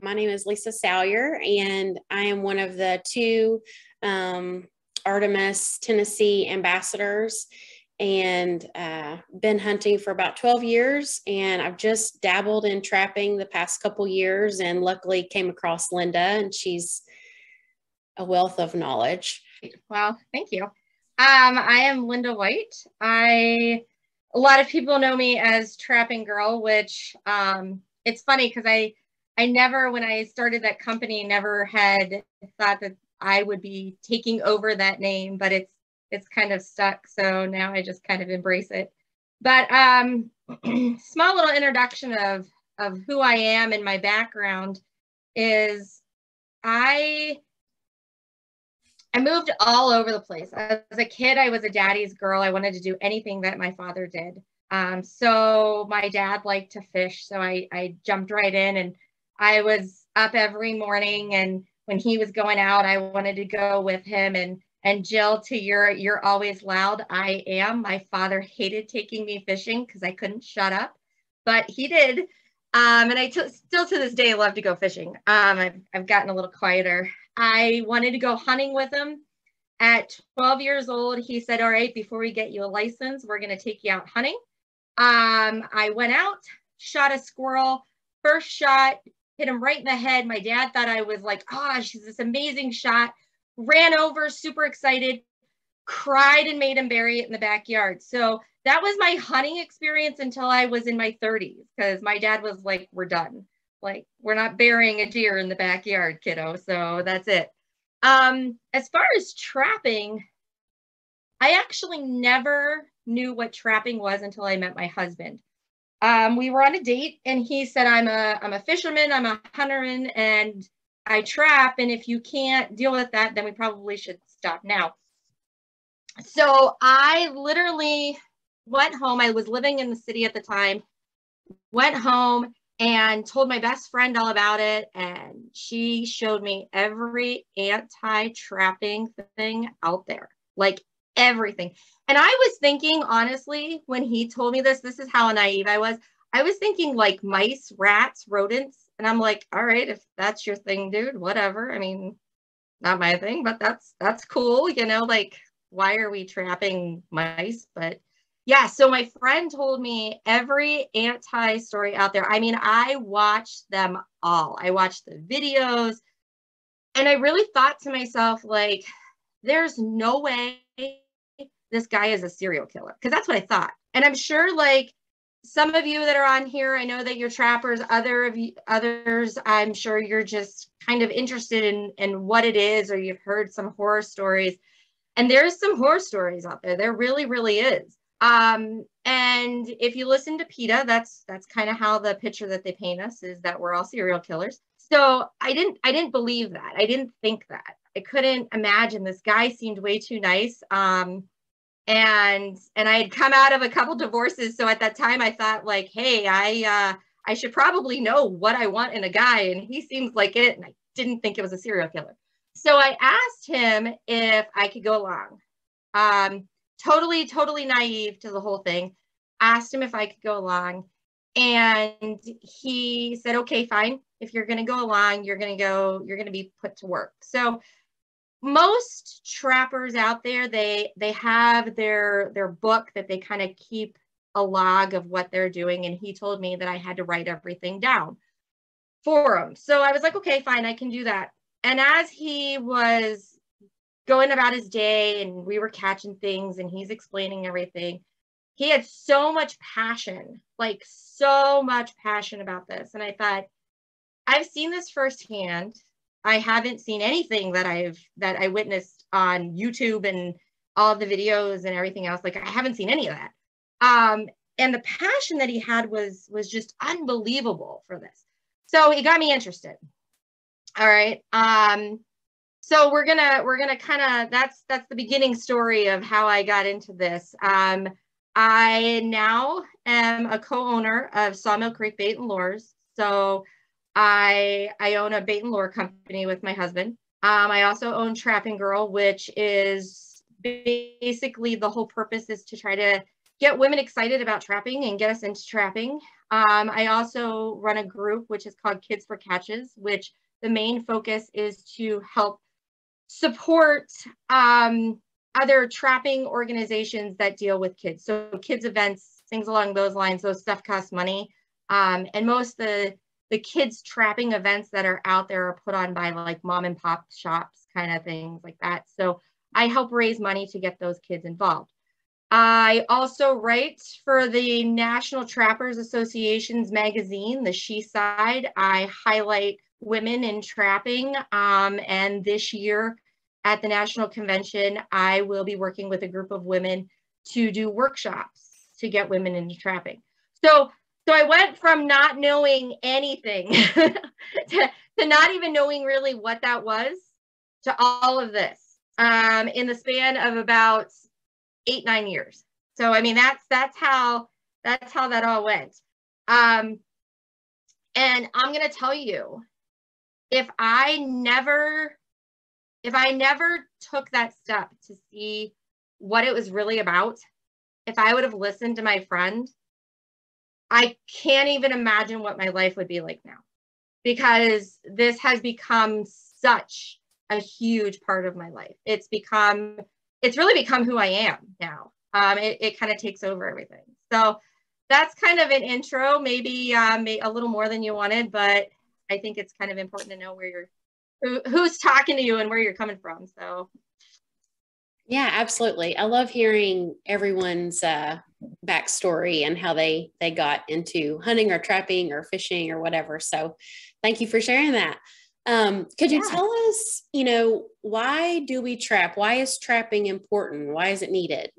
My name is Lisa Salyer, and I am one of the two Artemis, Tennessee ambassadors, and been hunting for about 12 years. And I've just dabbled in trapping the past couple years, and luckily came across Linda, and she's a wealth of knowledge. Well, thank you. I am Linda White. A lot of people know me as Trapping Girl, which it's funny because I never, when I started that company, never had thought that I would be taking over that name, but it's kind of stuck. So now I just kind of embrace it. But small little introduction of who I am and my background is I moved all over the place. As a kid, I was a daddy's girl. I wanted to do anything that my father did. So my dad liked to fish. So I jumped right in, and I was up every morning. And when he was going out, I wanted to go with him. And Jill, to you're always loud. I am. My father hated taking me fishing because I couldn't shut up, but he did. And I still to this day love to go fishing. I've gotten a little quieter. I wanted to go hunting with him. At 12 years old, he said, all right, before we get you a license, we're going to take you out hunting. I went out, shot a squirrel. First shot, hit him right in the head. My dad thought I was like, oh, she's this amazing shot. Ran over, super excited, cried and made him bury it in the backyard. So that was my hunting experience until I was in my 30s, because my dad was like, we're done. Like, we're not burying a deer in the backyard, kiddo. So that's it. As far as trapping, I actually never knew what trapping was until I met my husband. We were on a date, and he said, I'm a fisherman, I'm a hunter, and I trap. And if you can't deal with that, then we probably should stop now. So I literally went home. I was living in the city at the time, went home and told my best friend all about it. And she showed me every anti-trapping thing out there, like everything. And I was thinking, honestly, when he told me this is how naive I was. I was thinking like mice, rats, rodents. And I'm like, all right, if that's your thing, dude, whatever. I mean, not my thing, but that's cool. You know, like, why are we trapping mice? But yeah, so my friend told me every anti-story out there. I mean, I watched them all. I watched the videos, and I really thought to myself, like, there's no way this guy is a serial killer, because that's what I thought. And I'm sure, like, some of you that are on here, I know that you're trappers. Others, I'm sure you're just kind of interested in what it is, or you've heard some horror stories. And there's some horror stories out there. There really, really is. And if you listen to PETA, that's kind of how the picture that they paint us is that we're all serial killers. So I didn't believe that. I didn't think that. I couldn't imagine. This guy seemed way too nice. And I had come out of a couple divorces. So at that time I thought, like, hey, I should probably know what I want in a guy. And he seems like it. And I didn't think it was a serial killer. So I asked him if I could go along. Totally naive to the whole thing. Asked him if I could go along. And he said, okay, fine. If you're going to go along, you're going to be put to work. So most trappers out there, they have their book that they kind of keep a log of what they're doing. And he told me that I had to write everything down for him. So I was like, okay, fine, I can do that. And as he was going about his day and we were catching things and he's explaining everything, he had so much passion, like so much passion about this. And I thought, I've seen this firsthand. I haven't seen anything that I witnessed on YouTube and all of the videos and everything else. Like, I haven't seen any of that. And the passion that he had was just unbelievable for this. So he got me interested. All right. So we're gonna kind of, that's the beginning story of how I got into this. I now am a co-owner of Sawmill Creek Bait and Lures. So I own a bait and lure company with my husband. I also own Trapping Girl, which is basically the whole purpose is to try to get women excited about trapping and get us into trapping. I also run a group which is called Kids for Catches, which the main focus is to help support other trapping organizations that deal with kids. So kids events, things along those lines, those stuff costs money. And most of the kids trapping events that are out there are put on by like mom and pop shops, kind of things like that. So I help raise money to get those kids involved. I also write for the National Trappers Association's magazine, The She Side. I highlight women in trapping. And this year at the National Convention, I will be working with a group of women to do workshops to get women into trapping. So I went from not knowing anything to not even knowing really what that was to all of this in the span of about 8-9 years. So I mean that's how that all went. And I'm gonna tell you, if I never took that step to see what it was really about, if I would have listened to my friend, I can't even imagine what my life would be like now, because this has become such a huge part of my life. It's really become who I am now. It kind of takes over everything. So that's kind of an intro, maybe a little more than you wanted, but I think it's kind of important to know where who's talking to you and where you're coming from. So yeah, absolutely. I love hearing everyone's backstory and how they got into hunting or trapping or fishing or whatever. So thank you for sharing that. Could you tell us, why do we trap? Why is trapping important? Why is it needed?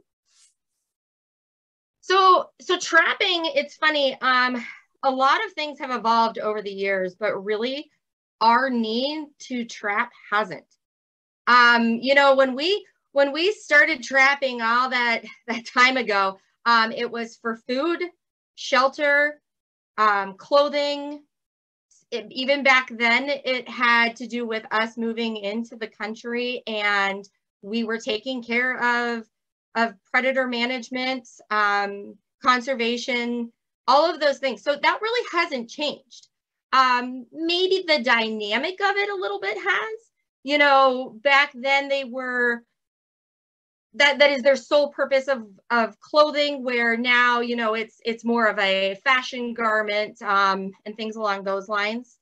So trapping, it's funny. A lot of things have evolved over the years, but really our need to trap hasn't. When we started trapping all that time ago, it was for food, shelter, clothing. Even back then, it had to do with us moving into the country, and we were taking care of predator management, conservation, all of those things. So that really hasn't changed. Maybe the dynamic of it a little bit has. Back then they were, that is their sole purpose of clothing, where now, it's more of a fashion garment, and things along those lines.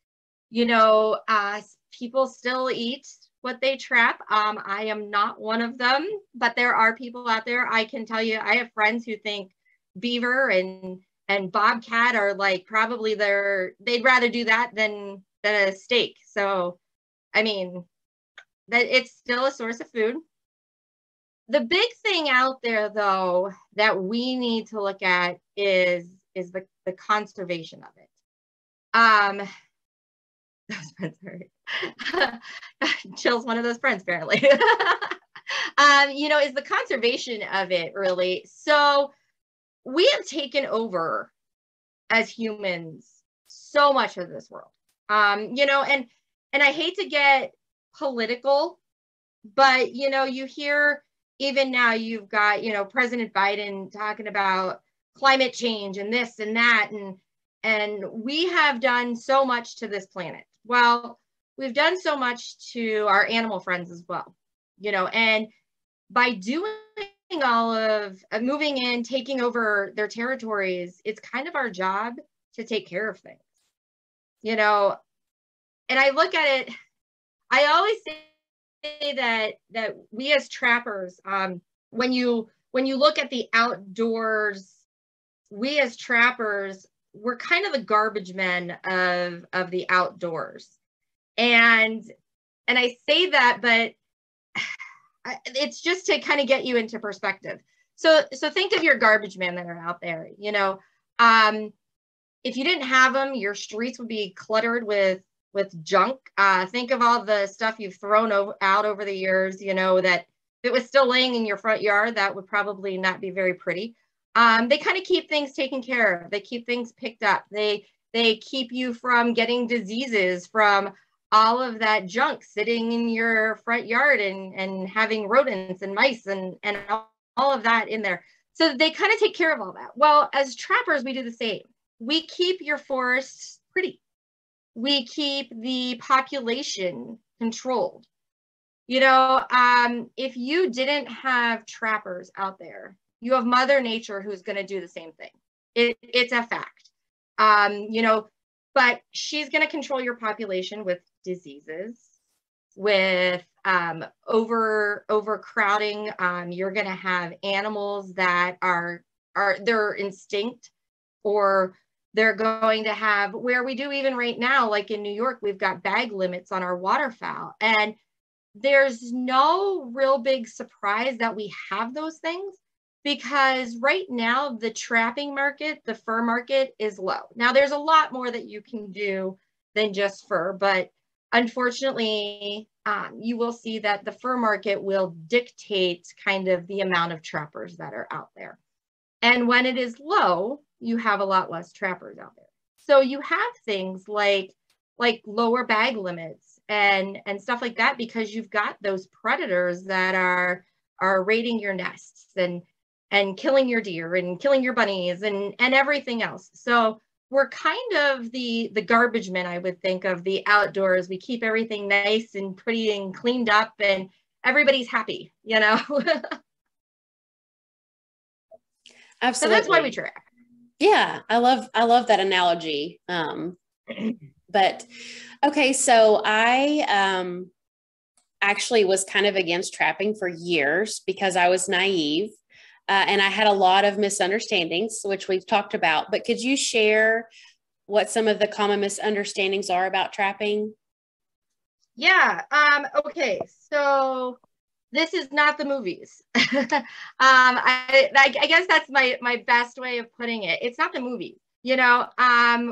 People still eat what they trap. I am not one of them, but there are people out there. I can tell you, I have friends who think beaver and bobcat are like probably they'd rather do that than a steak. So, I mean, that it's still a source of food. The big thing out there, though, that we need to look at is the conservation of it. Sorry. Jill's one of those friends, apparently. Is the conservation of it, really. So we have taken over as humans so much of this world. And I hate to get political, but you hear even now you've got President Biden talking about climate change and this and that, and we have done so much to this planet. Well, we've done so much to our animal friends as well, and by doing all of moving in, taking over their territories, it's kind of our job to take care of things, and I look at it, I always say that we as trappers, when you look at the outdoors, we as trappers, we're kind of the garbage men of the outdoors. And I say that, but it's just to kind of get you into perspective. So think of your garbage men that are out there, if you didn't have them, your streets would be cluttered with junk. Think of all the stuff you've thrown out over the years, that if it was still laying in your front yard, that would probably not be very pretty. They kind of keep things taken care of. They keep things picked up. They keep you from getting diseases from all of that junk sitting in your front yard and having rodents and mice and all of that in there. So they kind of take care of all that. Well, as trappers, we do the same. we keep your forests pretty. We keep the population controlled. You know, if you didn't have trappers out there, you have Mother Nature who's going to do the same thing. It's a fact. You know, but she's going to control your population with diseases, with overcrowding. You're going to have animals that are they're instinct, or they're going to have, where we do even right now, like in New York, we've got bag limits on our waterfowl. And there's no real big surprise that we have those things, because right now the trapping market, the fur market, is low. Now there's a lot more that you can do than just fur, but unfortunately, you will see that the fur market will dictate kind of the amount of trappers that are out there. And when it is low, you have a lot less trappers out there. So you have things like lower bag limits and stuff like that, because you've got those predators that are raiding your nests and killing your deer and killing your bunnies and everything else. So we're kind of the garbage men, I would think, of the outdoors. We keep everything nice and pretty and cleaned up, and everybody's happy, you know. Absolutely. So that's why we trap. Yeah, I love that analogy. But okay, so I actually was kind of against trapping for years because I was naive, and I had a lot of misunderstandings, which we've talked about. But could you share what some of the common misunderstandings are about trapping? Yeah. Okay. So this is not the movies. I guess that's my best way of putting it. It's not the movies. You know,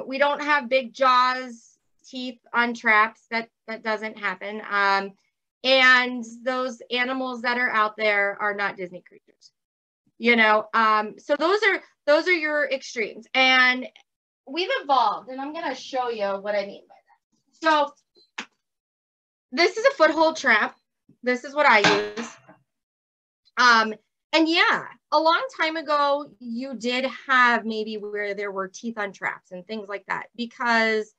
we don't have big jaws, teeth on traps. That doesn't happen. And those animals that are out there are not Disney creatures. You know, so those are your extremes. And we've evolved, and I'm going to show you what I mean by that. So this is a foothold trap. This is what I use. And yeah, a long time ago, you did have maybe where there were teeth on traps and things like that, because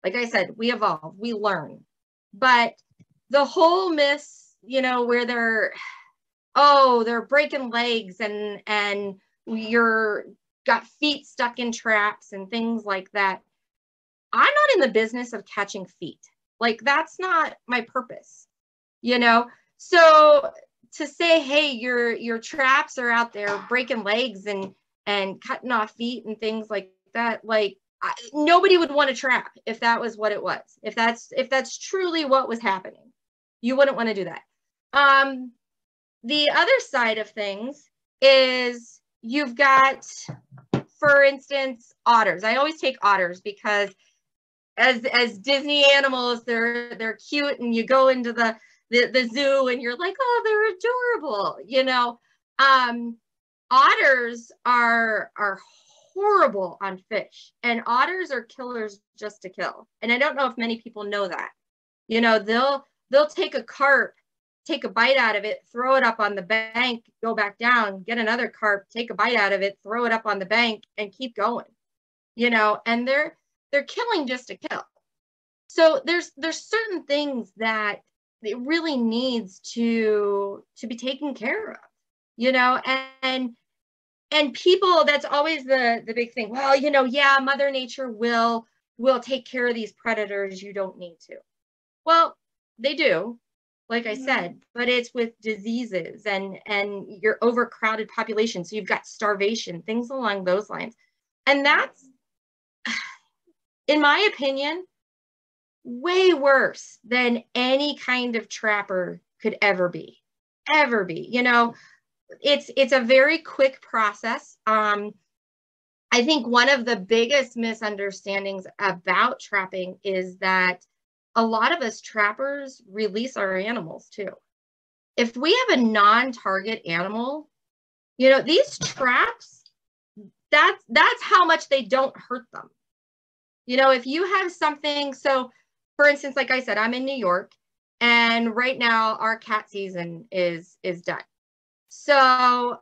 like I said, we evolve, we learn. But the whole miss, you know, where they're breaking legs and you're got feet stuck in traps and things like that. I'm not in the business of catching feet. Like, that's not my purpose, you know? So to say, hey, your traps are out there breaking legs and cutting off feet and things like that, like, nobody would want to trap if that was what it was. If that's truly what was happening, you wouldn't want to do that. The other side of things is you've got, for instance, otters. I always take otters because as Disney animals, they're cute, and you go into the zoo and you're like, oh, they're adorable, you know. Otters are horrible on fish, and otters are killers just to kill. And I don't know if many people know that. You know, they'll take a carp, take a bite out of it, throw it up on the bank, go back down, get another carp, take a bite out of it, throw it up on the bank, and keep going. You know, and they're killing just to kill. So there's certain things that it really needs to be taken care of, you know, and people, that's always the big thing. Well, you know, yeah, Mother Nature will take care of these predators. You don't need to. Well, they do, like I said, but it's with diseases and your overcrowded population. So you've got starvation, things along those lines. And that's, in my opinion, way worse than any kind of trapper could ever be. You know, it's a very quick process. I think one of the biggest misunderstandings about trapping is that a lot of us trappers release our animals too. If we have a non-target animal, you know, these traps, that's how much they don't hurt them. You know, if you have something, so for instance, like I said, I'm in New York, and right now our cat season is done. So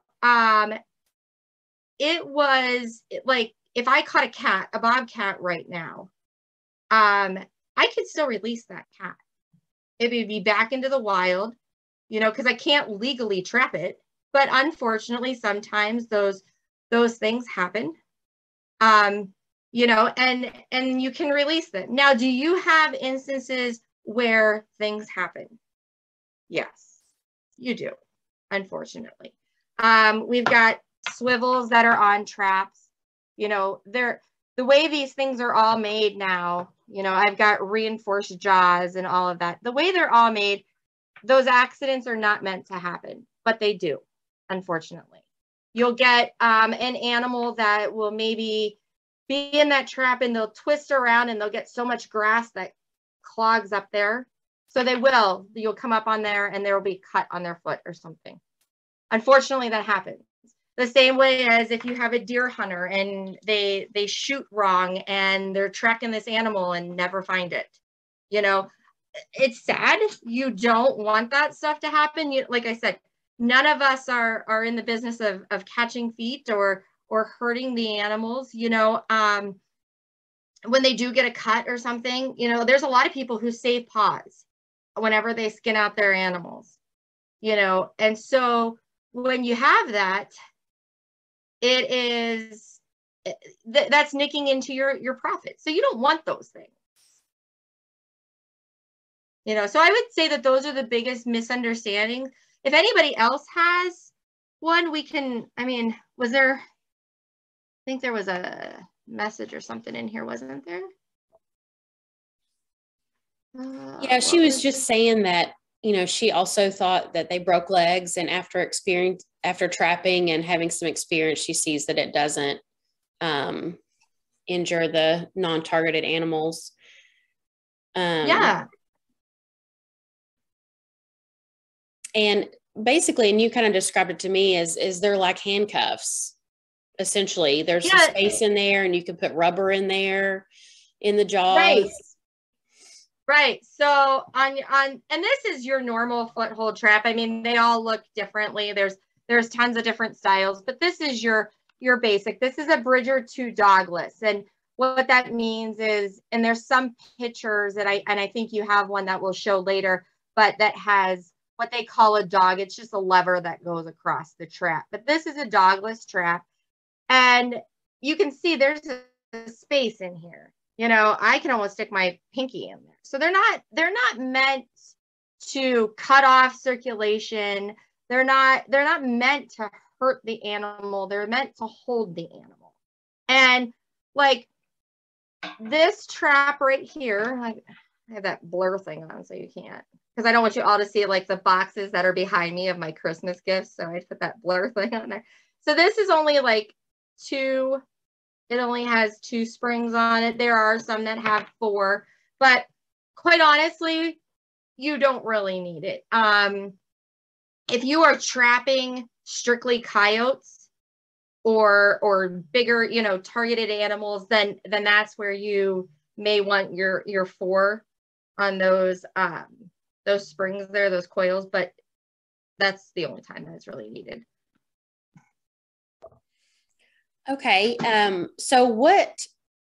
it was like if I caught a bobcat right now, I could still release that cat. It would be back into the wild, you know, because I can't legally trap it. But unfortunately, sometimes those things happen. You know, and you can release them. Now, do you have instances where things happen? Yes, you do, unfortunately. We've got swivels that are on traps. You know, the way these things are all made now, you know, I've got reinforced jaws and all of that. The way they're all made, those accidents are not meant to happen, but they do, unfortunately. You'll get an animal that will maybe be in that trap and they'll twist around and they'll get so much grass that clogs up there. So you'll come up on there and there will be cut on their foot or something. Unfortunately, that happens. The same way as if you have a deer hunter and they shoot wrong and they're tracking this animal and never find it. You know, it's sad. You don't want that stuff to happen. Like I said, none of us are in the business of catching feet or hurting the animals. You know, when they do get a cut or something, you know, there's a lot of people who save paws whenever they skin out their animals, you know, and so when you have that, that's nicking into your profit. So you don't want those things. You know, so I would say that those are the biggest misunderstandings. If anybody else has one, we can, I mean, I think there was a message or something in here, wasn't there? Yeah, she was just saying that, you know, she also thought that they broke legs, and after trapping and having some experience, she sees that it doesn't injure the non-targeted animals. Yeah. And basically, and you kind of described it to me as they're like handcuffs. Essentially, there's some space in there, and you can put rubber in there in the jaws. Right. So and this is your normal foothold trap. I mean, they all look differently. There's tons of different styles, but this is your basic. This is a Bridger 2 dogless. And what that means is, and there's some pictures that I think you have one that we'll show later, but that has what they call a dog. It's just a lever that goes across the trap. But this is a dogless trap. And you can see there's a space in here. You know, I can almost stick my pinky in there. So they're not meant to cut off circulation. They're not meant to hurt the animal. They're meant to hold the animal. And like this trap right here, I have that blur thing on so you can't, because I don't want you all to see like the boxes that are behind me of my Christmas gifts. So I put that blur thing on there. So this is only like it only has 2 springs on it. There are some that have 4, but quite honestly, you don't really need it. If you are trapping strictly coyotes or bigger, you know, targeted animals, then that's where you may want your 4 on those springs there, those coils, but that's the only time that it's really needed. Okay. So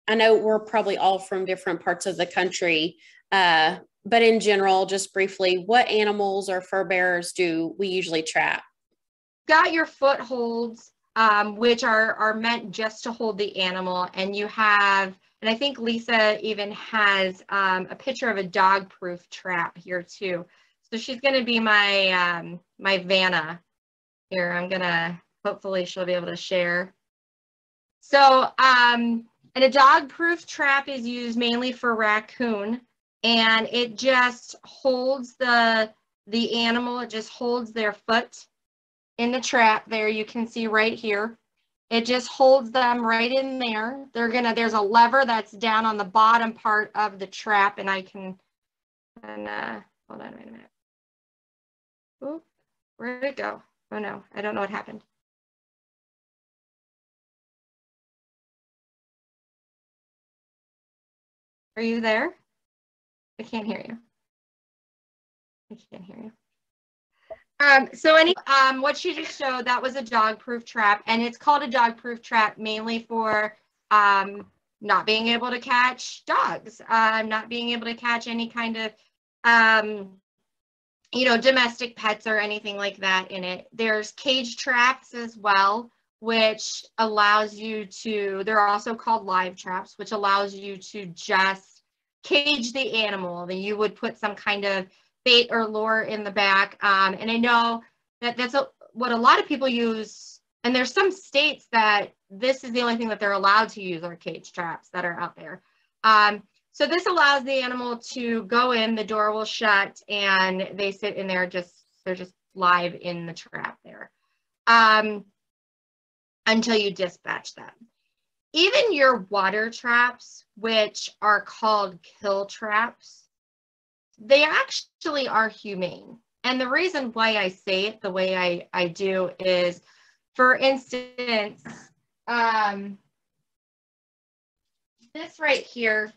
I know we're probably all from different parts of the country, but in general, just briefly, what animals or fur bearers do we usually trap? Got your footholds, which are meant just to hold the animal. And you have, and I think Lisa even has a picture of a dog-proof trap here too. So she's going to be my Vanna here. Hopefully she'll be able to share. So, and a dog-proof trap is used mainly for raccoon, and it just holds the animal. It just holds their foot in the trap there. You can see right here. It just holds them right in there. There's a lever that's down on the bottom part of the trap, and hold on, wait a minute. Oop, where'd it go? Oh no, I don't know what happened. Are you there? I can't hear you. I can't hear you. What she just showed, that was a dog-proof trap, and it's called a dog-proof trap mainly for not being able to catch dogs, not being able to catch any kind of, domestic pets or anything like that in it. There's cage traps as well, which allows you to, they're also called live traps, which allows you to just cage the animal. Then you would put some kind of bait or lure in the back. And I know that that's what a lot of people use. And there's some states that this is the only thing that they're allowed to use are cage traps that are out there. So this allows the animal to go in, the door will shut, and they sit in there, they're just live in the trap there until you dispatch them. Even your water traps, which are called kill traps, they actually are humane. And the reason why I say it the way I do is, for instance, this right here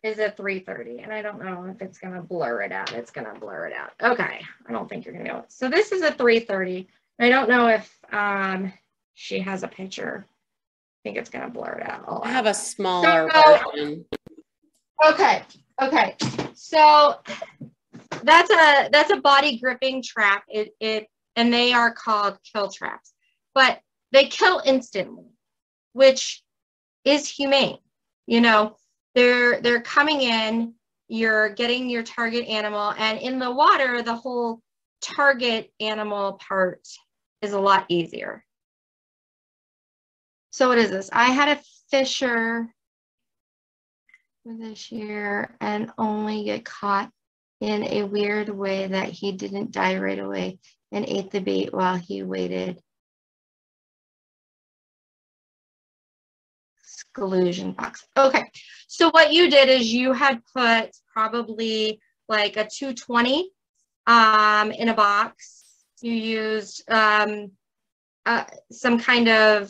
is a 330, and I don't know if it's going to blur it out. It's going to blur it out. Okay, I don't think you're going to know it. So this is a 330. I don't know if she has a picture. I think it's going to blur it out. I have a smaller version. Okay. So that's a body gripping trap. And they are called kill traps, but they kill instantly, which is humane. They're coming in, you're getting your target animal, and in the water, the whole target animal part is a lot easier. So what is this? I had a fisher this year and only get caught in a weird way that he didn't die right away and ate the bait while he waited. Exclusion box. Okay, so what you did is you had put probably like a 220 in a box. You used some kind of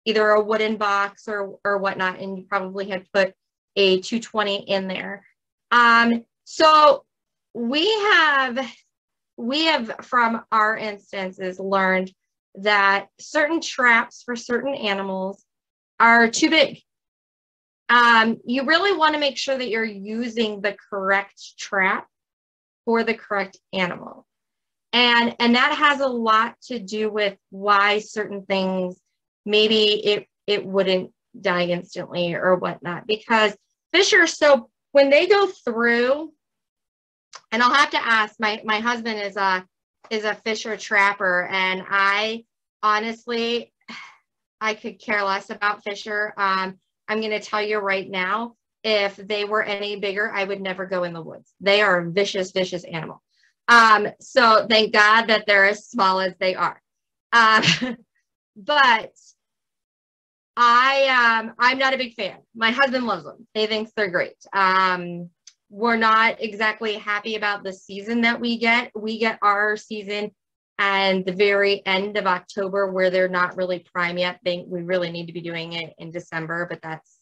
either a wooden box or whatnot, and you probably had put a 220 in there. So we have from our instances learned that certain traps for certain animals are too big. You really want to make sure that you're using the correct trap for the correct animal. And that has a lot to do with why certain things, maybe it wouldn't die instantly or whatnot, because fish are so, when they go through, and I'll have to ask, my husband is a fisher trapper, and I honestly, I could care less about fisher. I'm going to tell you right now, if they were any bigger, I would never go in the woods. They are a vicious, vicious animal. So thank God that they're as small as they are. But I'm not a big fan. My husband loves them. He thinks they're great. We're not exactly happy about the season that we get. We get our season and the very end of October, where they're not really prime yet. We really need to be doing it in December, but that's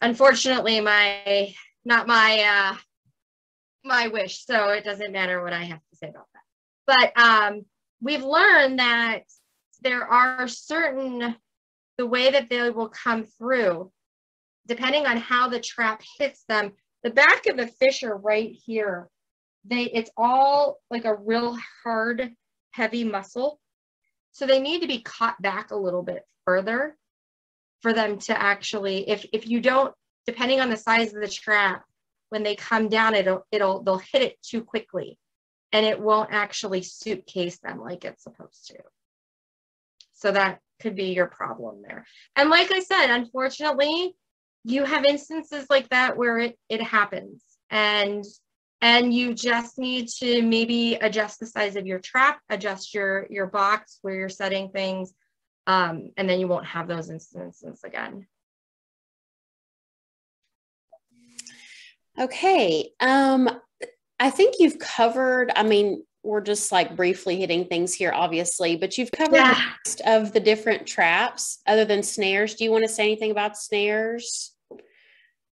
unfortunately not my wish. So it doesn't matter what I have to say about that. But we've learned that there are the way that they will come through, depending on how the trap hits them. The back of the fish are right here. It's all like a real hard, heavy muscle. So they need to be caught back a little bit further for them to actually, if you don't, depending on the size of the trap, when they come down, they'll hit it too quickly and it won't actually suitcase them like it's supposed to. So that could be your problem there. And like I said, unfortunately, you have instances like that where it happens, and you just need to maybe adjust the size of your trap, adjust your box where you're setting things, and then you won't have those instances again. Okay. I think you've covered, we're just like briefly hitting things here, obviously, but you've covered most of the different traps other than snares. Do you want to say anything about snares?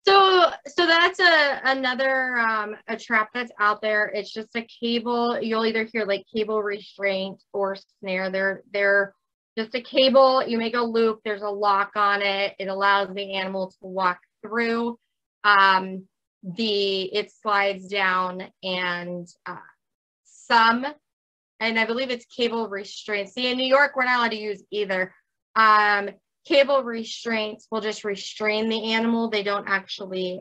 So that's another a trap that's out there. It's just a cable. You'll either hear like cable restraint or snare. They're just a cable. You make a loop. There's a lock on it. It allows the animal to walk through. It slides down, and and I believe it's cable restraints. See, in New York, we're not allowed to use either. Cable restraints will just restrain the animal. They don't actually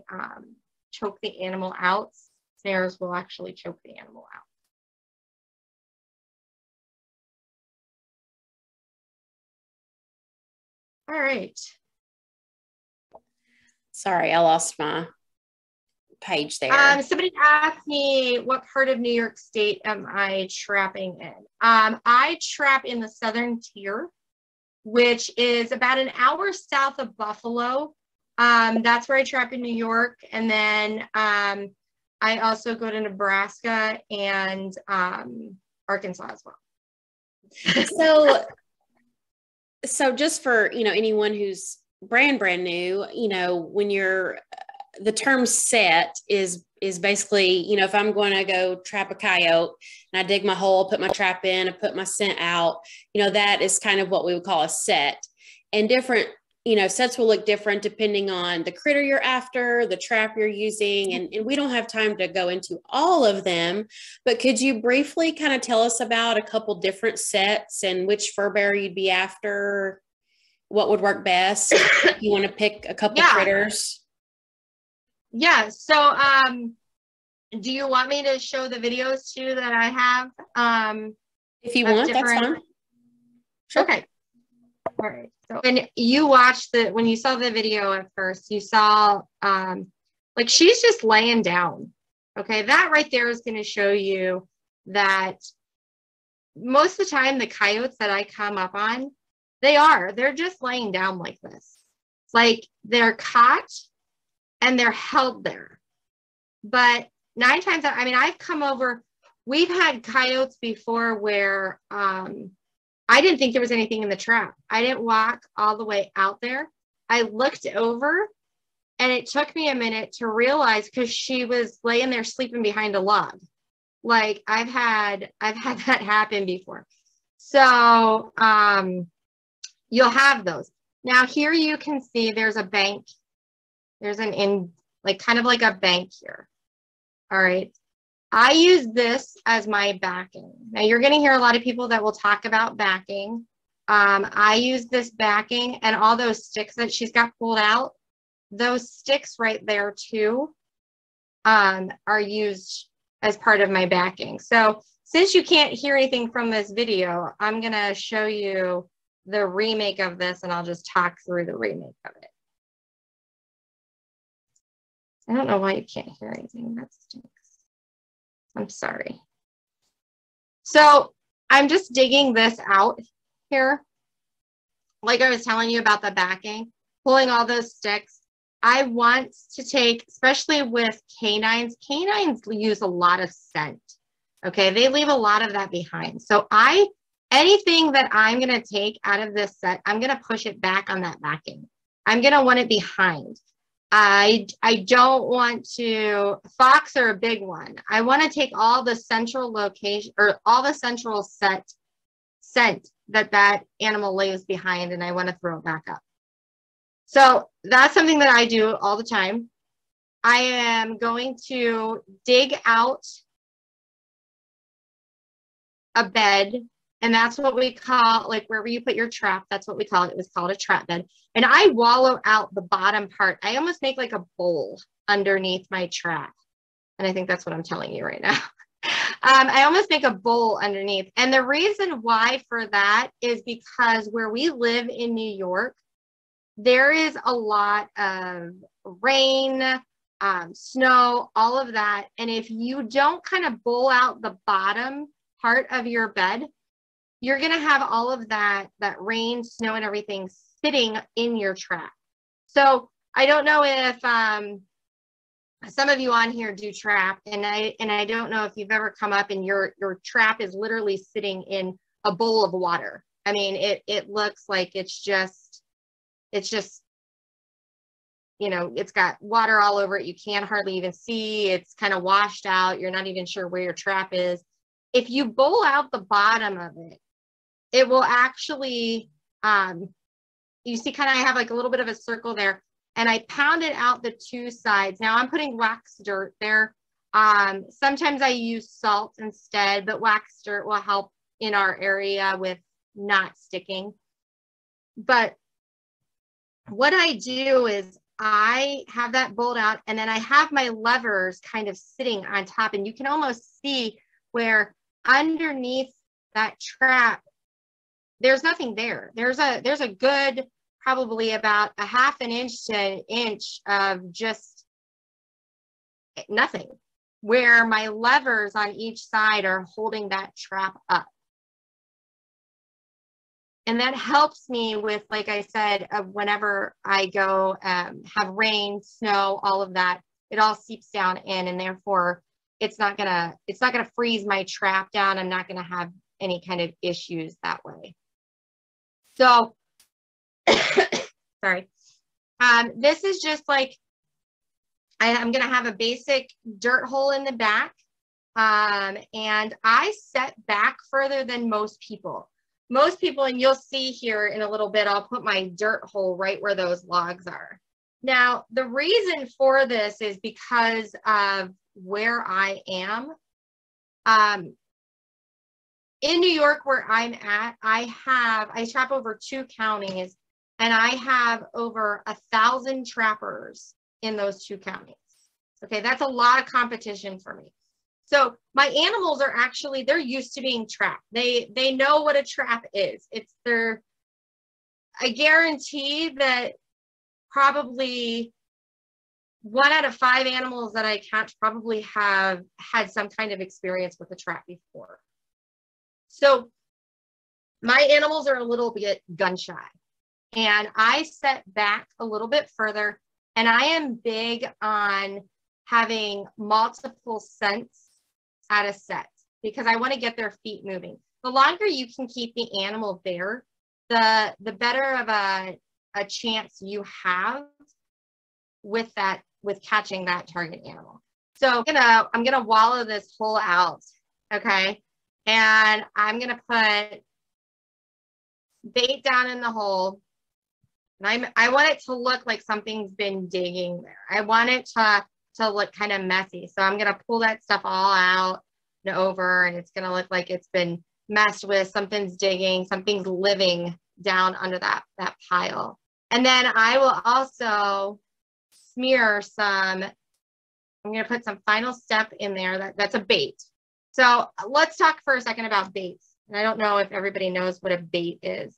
choke the animal out. Snares will actually choke the animal out. All right. Sorry, I lost my page there. Somebody asked me, what part of New York State am I trapping in? I trap in the southern tier, which is about an hour south of Buffalo. That's where I trap in New York. And then I also go to Nebraska and Arkansas as well. So just for, anyone who's brand new, when the term set is basically, if I'm going to go trap a coyote and I dig my hole, put my trap in, and put my scent out, that is kind of what we would call a set. And different, sets will look different depending on the critter you're after, the trap you're using. And we don't have time to go into all of them, but could you briefly kind of tell us about a couple different sets and which fur bearer you'd be after, what would work best if you want to pick a couple critters? Yeah. So, do you want me to show the videos too that I have? If you want, that's fine. Sure. Okay. All right. So when you watched when you saw the video at first, you saw, like she's just laying down. Okay. That right there is going to show you that most of the time, the coyotes that I come up on, they're just laying down like this. Like they're caught and they're held there. But 9 times out, I've come over, we've had coyotes before where I didn't think there was anything in the trap. I didn't walk all the way out there. I looked over and it took me a minute to realize, because she was laying there sleeping behind a log. Like I've had that happen before. So you'll have those. Now here you can see there's a bank. There's kind of like a bank here. All right. I use this as my backing. Now you're going to hear a lot of people that will talk about backing. I use this backing, and all those sticks that she's got pulled out, those sticks right there too, are used as part of my backing. So since you can't hear anything from this video, I'm going to show you the remake of this, and I'll just talk through the remake of it. I don't know why you can't hear anything. That stinks. I'm sorry. So I'm just digging this out here. Like I was telling you about the backing, pulling all those sticks. I want to take, especially with canines use a lot of scent. Okay, they leave a lot of that behind. So anything that I'm going to take out of this set, I'm going to push it back on that backing. I'm going to want it behind. I don't want to, fox are a big one. I want to take all the central location, or all the central scent that animal leaves behind, and I want to throw it back up. So that's something that I do all the time. I am going to dig out a bed, and that's what we call, like wherever you put your trap, that's what we call it. It was called a trap bed. And I wallow out the bottom part. I almost make like a bowl underneath my trap. And I think that's what I'm telling you right now. I almost make a bowl underneath. And the reason why for that is because where we live in New York, there is a lot of rain, snow, all of that. And if you don't kind of bowl out the bottom part of your bed, you're going to have all of that rain, snow, and everything sitting in your trap. So I don't know if some of you on here do trap, and I don't know if you've ever come up and your trap is literally sitting in a bowl of water. I mean, it looks like it's just, it's got water all over it. You can't hardly even see. It's kind of washed out. You're not even sure where your trap is. If you bowl out the bottom of it, it will actually, you see kind of I have like a little bit of a circle there, and I pounded out the two sides. Now I'm putting wax dirt there. Sometimes I use salt instead, but wax dirt will help in our area with not sticking. But what I do is I have that bolt out, and then I have my levers kind of sitting on top, and you can almost see where underneath that trap, there's nothing there. There's a good, probably about a half an inch to an inch of just nothing, where my levers on each side are holding that trap up. And that helps me with, like I said, whenever I go have rain, snow, all of that, it all seeps down in, and therefore it's not gonna freeze my trap down. I'm not gonna have any kind of issues that way. So, sorry. This is just like, I'm gonna have a basic dirt hole in the back, and I set back further than most people. Most people, and you'll see here in a little bit, I'll put my dirt hole right where those logs are. Now, the reason for this is because of where I am. In New York, where I'm at, I trap over 2 counties, and I have over 1,000 trappers in those 2 counties. Okay, that's a lot of competition for me. So my animals are actually, they're used to being trapped. They know what a trap is. I guarantee that probably 1 out of 5 animals that I catch probably have had some kind of experience with a trap before. So my animals are a little bit gun shy, and I set back a little bit further, and I am big on having multiple scents at a set because I want to get their feet moving. The longer you can keep the animal there, the better of a chance you have with catching that target animal. So I'm gonna wallow this hole out, okay? And I'm gonna put bait down in the hole. And I want it to look like something's been digging there. I want it to look kind of messy. So I'm gonna pull that stuff all out and over, and it's gonna look like it's been messed with. Something's digging, something's living down under that pile. And then I will also smear I'm gonna put some final step in there. That's a bait. So let's talk for a second about baits. And I don't know if everybody knows what a bait is.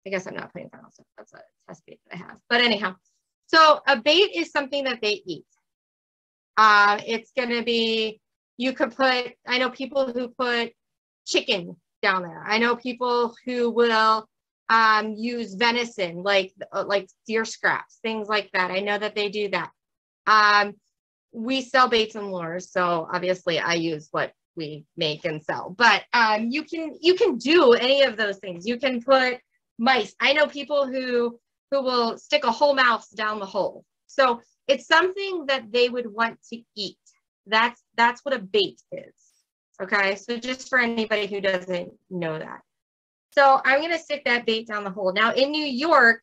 I guess I'm not putting final step. That's a test bait that I have. But anyhow, so a bait is something that they eat. It's gonna be, I know people who put chicken down there. I know people who will use venison, like deer scraps, things like that. I know that they do that. We sell baits and lures, so obviously I use what we make and sell. But you can do any of those things. You can put mice. I know people who will stick a whole mouse down the hole. So it's something that they would want to eat. That's what a bait is. Okay, so just for anybody who doesn't know that. So I'm going to stick that bait down the hole. Now in New York,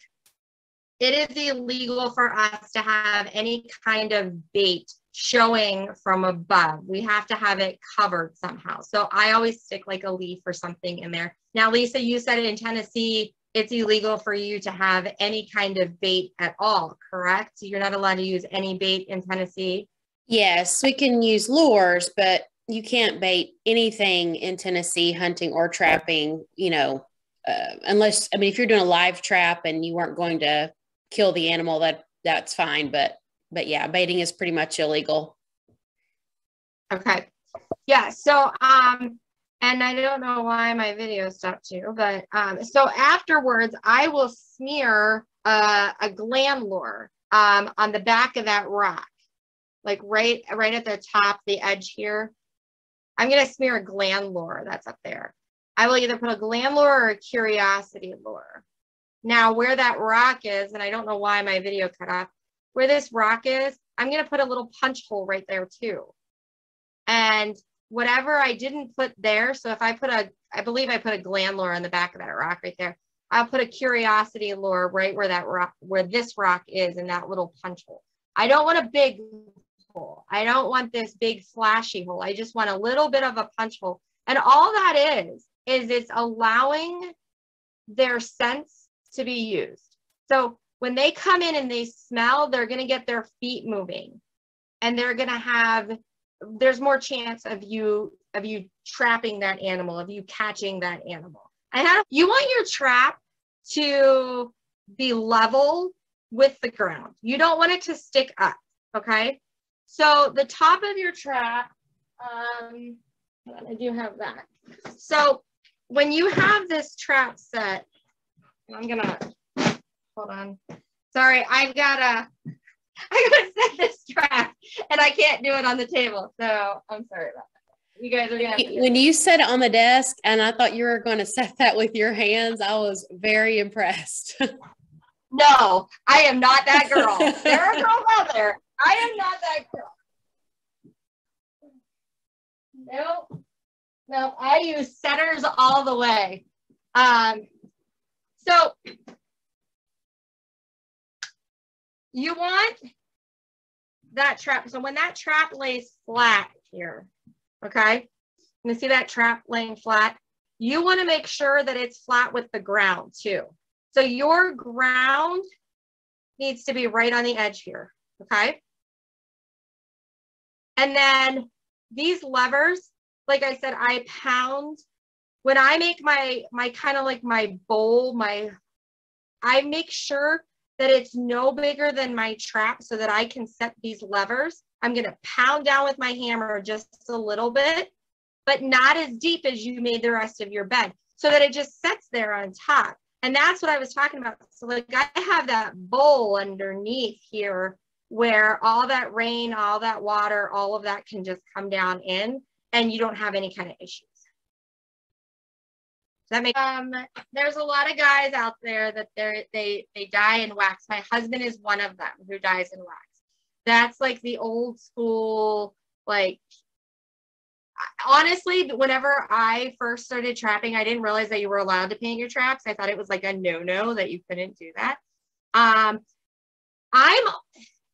it is illegal for us to have any kind of bait showing from above. We have to have it covered somehow. So I always stick like a leaf or something in there. Now, Lisa, you said in Tennessee, it's illegal for you to have any kind of bait at all, correct? You're not allowed to use any bait in Tennessee? Yes, we can use lures, but you can't bait anything in Tennessee, hunting or trapping, unless, if you're doing a live trap and you weren't going to kill the animal, that's fine. But yeah, baiting is pretty much illegal. Okay. Yeah. So, and I don't know why my video stopped too, but, so afterwards I will smear a gland lure, on the back of that rock, like right at the top, the edge here. I'm going to smear a gland lure that's up there. I will either put a gland lure or a curiosity lure. Now where that rock is, and I don't know why my video cut off, where this rock is, I'm going to put a little punch hole right there too. And whatever I didn't put there. So if I put I believe I put a gland lure on the back of that rock right there. I'll put a curiosity lure right where that rock, where this rock is in that little punch hole. I don't want a big hole. I don't want this big flashy hole. I just want a little bit of a punch hole. And all that is it's allowing their sense to be used. So when they come in and they smell, they're going to get their feet moving, and they're going to have, there's more chance of you trapping that animal, of you catching that animal. You want your trap to be level with the ground. You don't want it to stick up, okay? So the top of your trap, I do have that. So when you have this trap set, I'm gonna, hold on. Sorry, I gotta set this trap and I can't do it on the table. So I'm sorry about that. You guys are gonna have to when you set it on the desk and I thought you were going to set that with your hands, I was very impressed. No, I am not that girl. There are girls out there. I am not that girl. Nope, I use setters all the way. So you want that trap. So when that trap lays flat here, okay, you see that trap laying flat? You want to make sure that it's flat with the ground too. So your ground needs to be right on the edge here, okay? And then these levers, like I said, I pound. When I make my kind of like my bowl, I make sure that it's no bigger than my trap so that I can set these levers. I'm gonna pound down with my hammer just a little bit, but not as deep as you made the rest of your bed, so that it just sets there on top. And that's what I was talking about. So like I have that bowl underneath here where all that rain, all that water, all of that can just come down in, and you don't have any kind of issues. That makes there's a lot of guys out there that they dye in wax. My husband is one of them who dyes in wax. That's like the old school, like, honestly, whenever I first started trapping, I didn't realize that you were allowed to paint your traps. I thought it was like a no-no that you couldn't do that.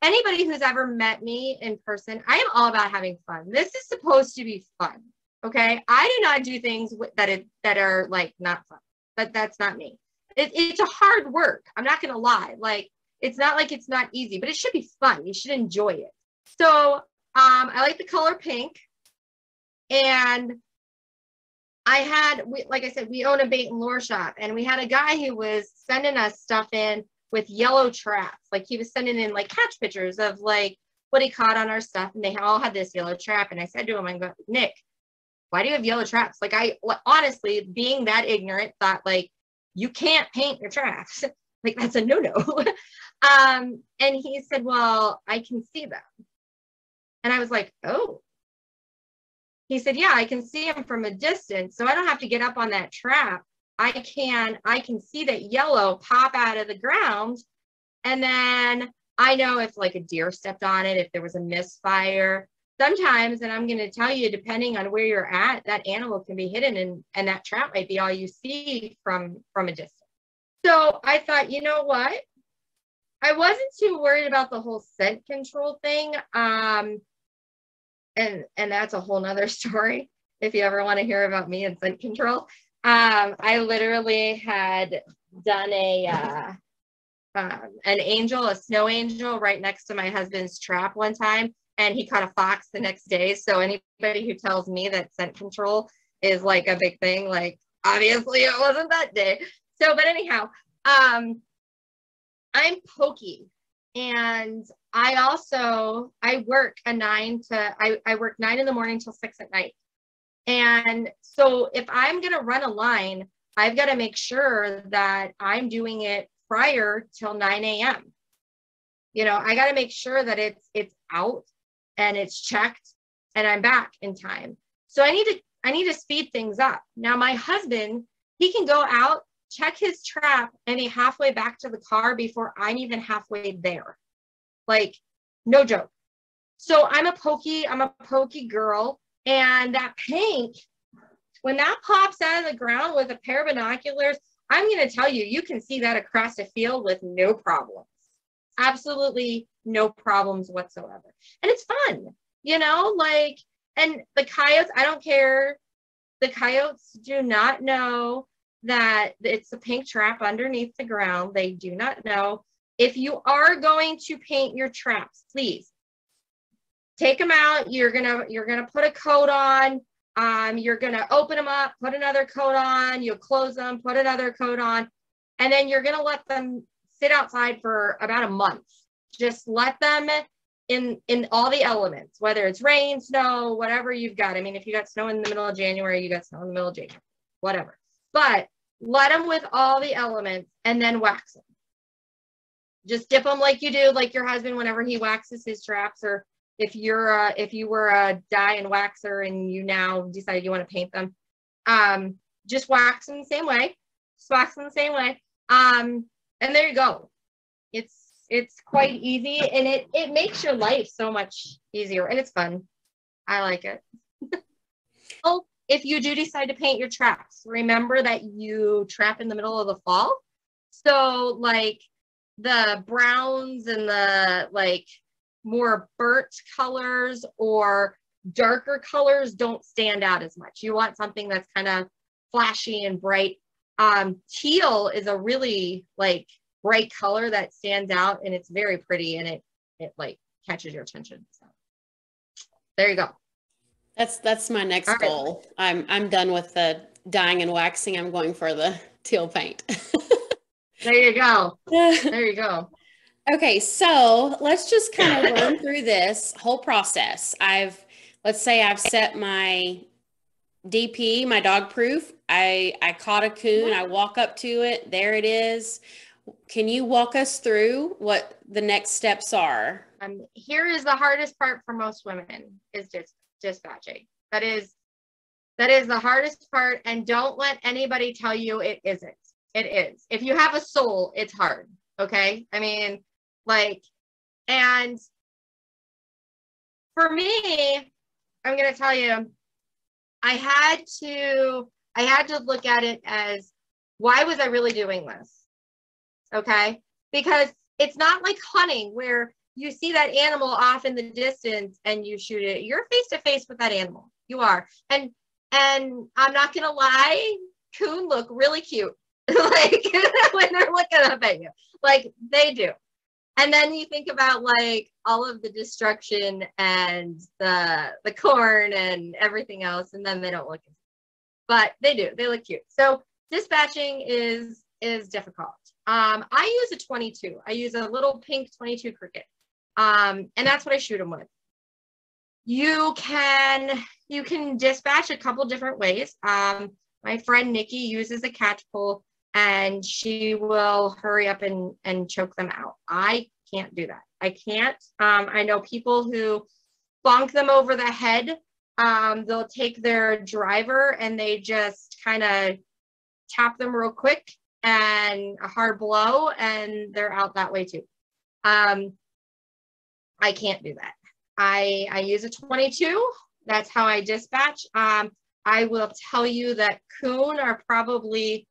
Anybody who's ever met me in person, I am all about having fun. This is supposed to be fun. Okay, I do not do things that are like not fun, but that's not me. It's a hard work. I'm not gonna lie. Like, it's not like it's not easy, but it should be fun. You should enjoy it. So I like the color pink, and like I said, we own a bait and lure shop, and we had a guy who was sending us stuff in with yellow traps. Like, he was sending in like catch pictures of like what he caught on our stuff, and they all had this yellow trap. And I said to him, I go, Nick, why do you have yellow traps? Like, I honestly, being that ignorant, thought like, you can't paint your traps. Like, that's a no-no. And he said, well, I can see them. And I was like, oh. He said, yeah, I can see them from a distance. So I don't have to get up on that trap. I can see that yellow pop out of the ground. And then I know if like a deer stepped on it, if there was a misfire. Sometimes, and I'm going to tell you, depending on where you're at, that animal can be hidden, and that trap might be all you see from a distance. So I thought, you know what? I wasn't too worried about the whole scent control thing. And that's a whole nother story. If you ever want to hear about me and scent control, I literally had done an angel, a snow angel, right next to my husband's trap one time. And he caught a fox the next day. So anybody who tells me that scent control is like a big thing, like, obviously it wasn't that day. So, but anyhow, I'm pokey, and I work I work 9 in the morning till 6 at night. And so if I'm going to run a line, I've got to make sure that I'm doing it prior till 9 a.m. You know, I got to make sure that it's out and it's checked and I'm back in time. So I need to speed things up. Now, my husband, he can go out, check his trap, and be halfway back to the car before I'm even halfway there. Like, no joke. So I'm a pokey girl. And that pink, when that pops out of the ground with a pair of binoculars, I'm going to tell you, you can see that across the field with no problems. Absolutely no problems whatsoever. And it's fun, you know, like, and the coyotes, I don't care. The coyotes do not know that it's a pink trap underneath the ground. They do not know. If you are going to paint your traps, please take them out. You're gonna put a coat on. You're gonna open them up, put another coat on. You'll close them, put another coat on, and then you're gonna let them sit outside for about a month. Just let them in all the elements, whether it's rain, snow, whatever you've got. I mean, if you got snow in the middle of January, you got snow in the middle of January, whatever. But let them with all the elements and then wax them. Just dip them like you do, like your husband whenever he waxes his traps, or if you were a dye and waxer and you now decided you want to paint them, just wax them the same way. Just wax them the same way. And there you go. It's quite easy, and it makes your life so much easier, and it's fun. I like it. Well, if you do decide to paint your traps, remember that you trap in the middle of the fall. So like the browns and the like more burnt colors or darker colors don't stand out as much. You want something that's kind of flashy and bright. Teal is a really like bright color that stands out, and it's very pretty, and it like catches your attention. So there you go. That's my next goal. I'm done with the dyeing and waxing. I'm going for the teal paint. There you go. There you go. Okay, so let's just kind of run through this whole process. Let's say I've set my DP, my dog proof. I caught a coon. I walk up to it. There it is. Can you walk us through what the next steps are? Here is the hardest part for most women is just dispatching. That is the hardest part, and don't let anybody tell you it isn't. It is. If you have a soul, it's hard. Okay. I mean, like, and for me, I'm going to tell you, I had to look at it as, why was I really doing this? Okay. Because it's not like hunting where you see that animal off in the distance and you shoot it. You're face to face with that animal. You are. And I'm not going to lie, coon look really cute. Like when they're looking up at you, like they do. And then you think about like all of the destruction and the corn and everything else, and then they don't look, but they do. They look cute. So dispatching is difficult. I use a 22. I use a little pink 22 cricket, and that's what I shoot them with. You can dispatch a couple different ways. My friend Nikki uses a catch pole, and she will hurry up and choke them out. I can't do that. I can't. I know people who bonk them over the head. They'll take their driver and they just kind of tap them real quick and a hard blow, and they're out that way too. I can't do that. I use a 22. That's how I dispatch. I will tell you that coon are probably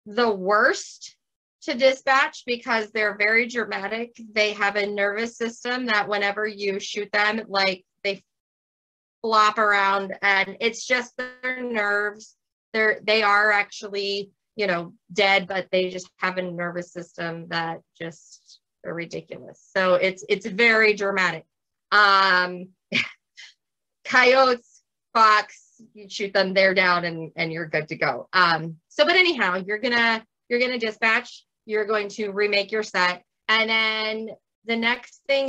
the worst to dispatch because they're very dramatic. They have a nervous system that whenever you shoot them, like they flop around, and it's just their nerves. They are actually, you know, dead, but they just have a nervous system that just are ridiculous. So it's very dramatic. Coyotes, fox, you shoot them, they're down, and you're good to go. But anyhow, you're gonna dispatch, you're going to remake your set, and then the next thing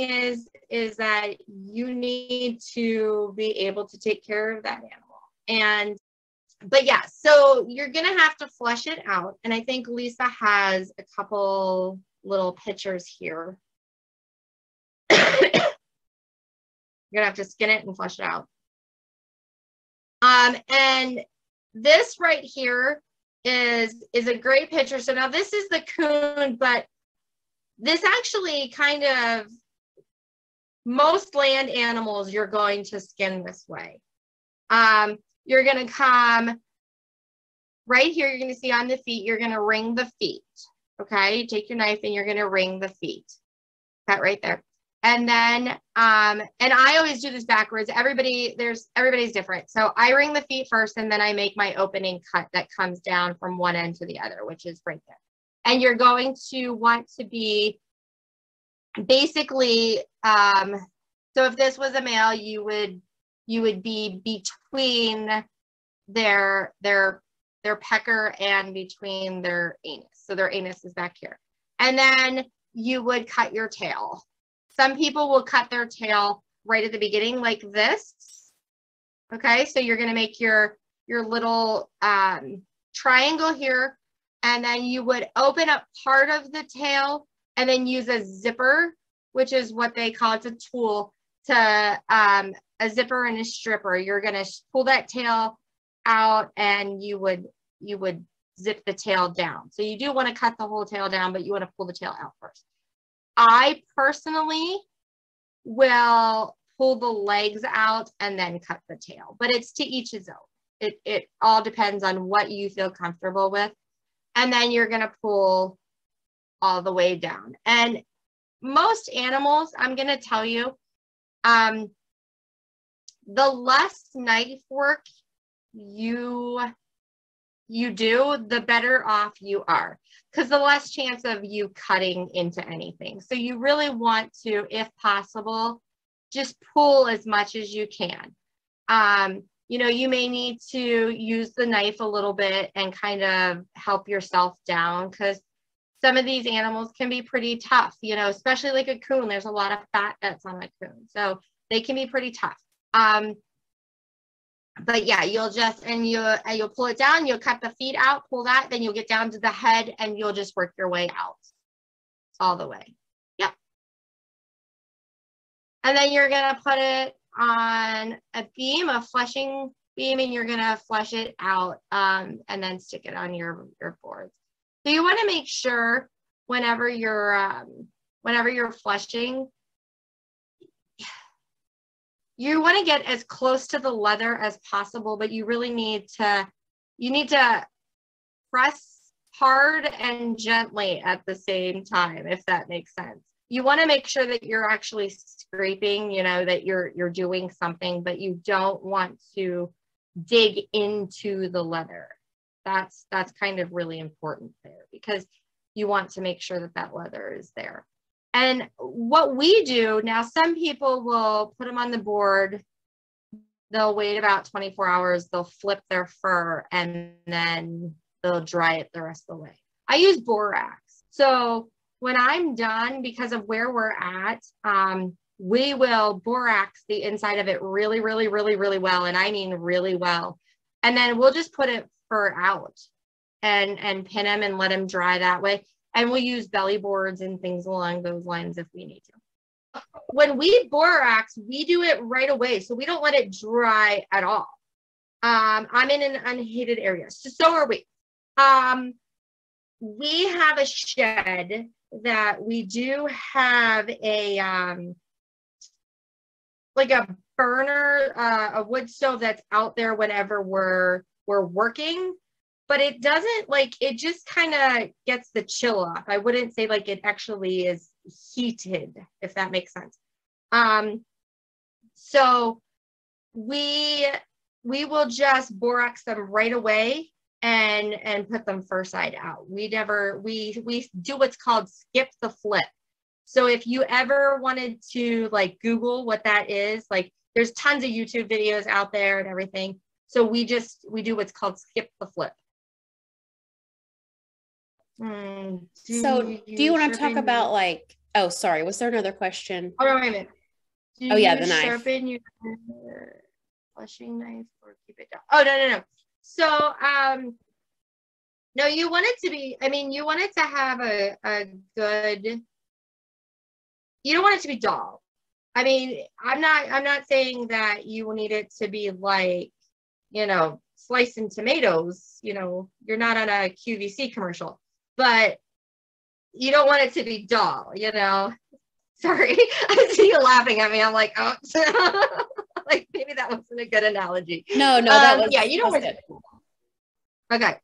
is that you need to be able to take care of that animal. But yeah, so you're gonna have to flush it out, and I think Lisa has a couple little pictures here. You're gonna have to skin it and flush it out. And this right here is a great picture. So now this is the coon, but this actually kind of, most land animals you're going to skin this way. You're going to come right here. You're going to see on the feet, you're going to ring the feet. Okay. Take your knife and you're going to ring the feet. Cut right there. And then, and I always do this backwards. Everybody's different. So I ring the feet first, and then I make my opening cut that comes down from one end to the other, which is right there. And you're going to want to be basically, so if this was a male, you would be between their pecker and between their anus. So their anus is back here. And then you would cut your tail. Some people will cut their tail right at the beginning like this. Okay, so you're gonna make your little triangle here, and then you would open up part of the tail and then use a zipper, which is what they call, it's a tool to a zipper and a stripper. You're gonna pull that tail out and you would zip the tail down. So you do want to cut the whole tail down, but you want to pull the tail out first. I personally will pull the legs out and then cut the tail, but it's to each his own. It all depends on what you feel comfortable with. And then you're going to pull all the way down. And most animals, I'm going to tell you, the less knife work you do, the better off you are, because the less chance of you cutting into anything. So you really want to, if possible, just pull as much as you can. You know, you may need to use the knife a little bit and kind of help yourself down, because some of these animals can be pretty tough, you know, especially like a coon. There's a lot of fat that's on a coon, so they can be pretty tough. But yeah, you'll just, and you'll pull it down, you'll cut the feet out, pull that, then you'll get down to the head and you'll just work your way out all the way. Yep. And then you're going to put it on a beam, a fleshing beam, and you're going to flesh it out, and then stick it on your boards. So you want to make sure whenever you're fleshing, you want to get as close to the leather as possible, but you really need to press hard and gently at the same time, if that makes sense. You want to make sure that you're actually scraping, you know, that you're doing something, but you don't want to dig into the leather. That's kind of really important there, because you want to make sure that that leather is there. And what we do now, some people will put them on the board, they'll wait about 24 hours, they'll flip their fur, and then they'll dry it the rest of the way. I use borax. So when I'm done, because of where we're at, we will borax the inside of it really, really, really, really well. And I mean really well. And then we'll just put it fur out and pin them and let them dry that way. And we'll use belly boards and things along those lines if we need to. When we borax, we do it right away. So we don't let it dry at all. I'm in an unheated area. So are we. We have a shed that we do have a, like a burner, a wood stove that's out there whenever we're working. But it doesn't, like, it just kind of gets the chill off. I wouldn't say like it actually is heated, if that makes sense. So we will just borax them right away and put them fur side out. We do what's called skip the flip. So if you ever wanted to like Google what that is, like there's tons of YouTube videos out there and everything. So we do what's called skip the flip. So do you want to talk about like, oh, sorry, was there another question? Oh, no, wait a minute. Oh yeah, the knife. Sharpen your fleshing knife or keep it down? Oh, no. So, no, you want it to be, I mean, you want it to have a good, you don't want it to be dull. I mean, I'm not saying that you will need it to be like, you know, slicing tomatoes, you know, you're not on a QVC commercial. But you don't want it to be dull, you know. Sorry, I see you laughing at me. I'm like, oh, Like maybe that wasn't a good analogy. No, that was, yeah, you don't want it. Okay.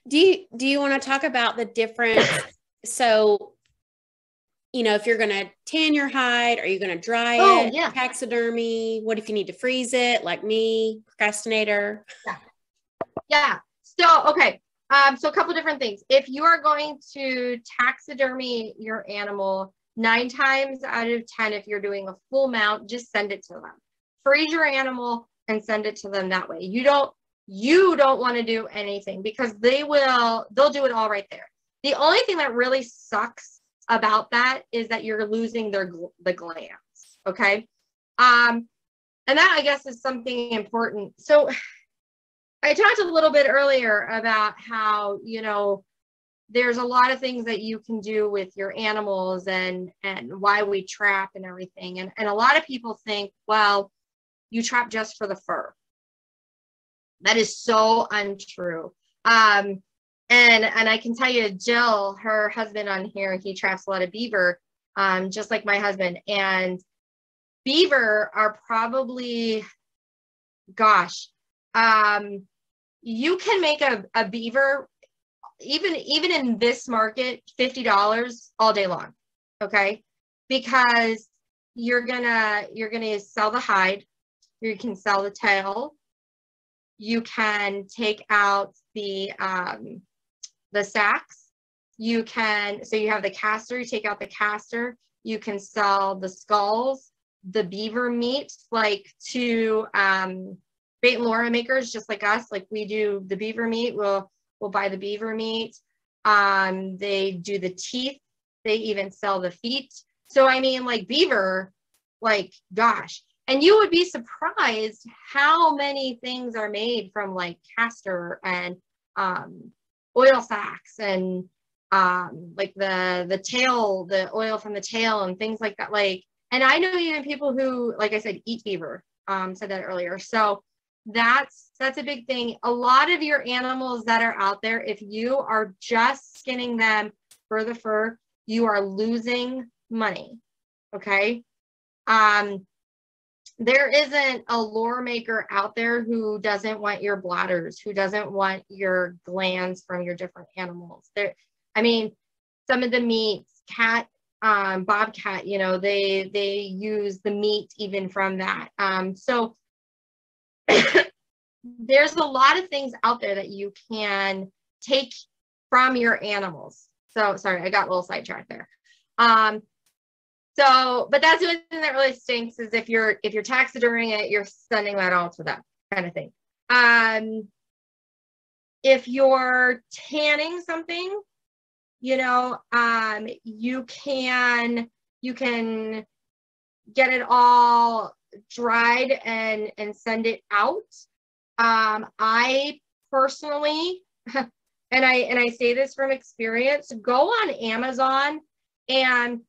Do you want to talk about the difference? So, if you're going to tan your hide, are you going to dry it? Yeah. Taxidermy? What if you need to freeze it, like me, procrastinator? Yeah. So, okay. So a couple different things. If you are going to taxidermy your animal, 9 times out of 10, if you're doing a full mount, just send it to them. Freeze your animal and send it to them that way. You don't want to do anything because they'll do it all right there. The only thing that really sucks about that is that you're losing the glands. Okay. And that I guess is something important. So I talked a little bit earlier about how, there's a lot of things that you can do with your animals and why we trap and everything. And a lot of people think, well, you trap just for the fur. That is so untrue. And I can tell you, Jill, her husband on here, he traps a lot of beaver, just like my husband. And beaver are probably, gosh, you can make a beaver, even in this market, $50 all day long. Okay. Because you're gonna sell the hide, you can sell the tail, you can take out the sacks, so you have the castor, you take out the castor, you can sell the skulls, the beaver meat, like to bait and lure makers just like us, like we do the beaver meat, we'll buy the beaver meat. They do the teeth, they even sell the feet. So I mean, like beaver, like gosh, and you would be surprised how many things are made from like castor and oil sacks and like the tail, the oil from the tail and things like that. Like, and I know even people who, like I said, eat beaver, said that earlier. So that's a big thing. A lot of your animals that are out there, if you are just skinning them for the fur, you are losing money. Okay. There isn't a lure maker out there who doesn't want your bladders, who doesn't want your glands from your different animals. I mean, some of the meats, Bobcat, they use the meat even from that. So there's a lot of things out there that you can take from your animals. So sorry, I got a little sidetracked there. But that's the only thing that really stinks is if you're taxiderming it, you're sending that all to them, kind of thing. If you're tanning something, you can get it all dried and send it out. I personally, and I say this from experience, go on Amazon, and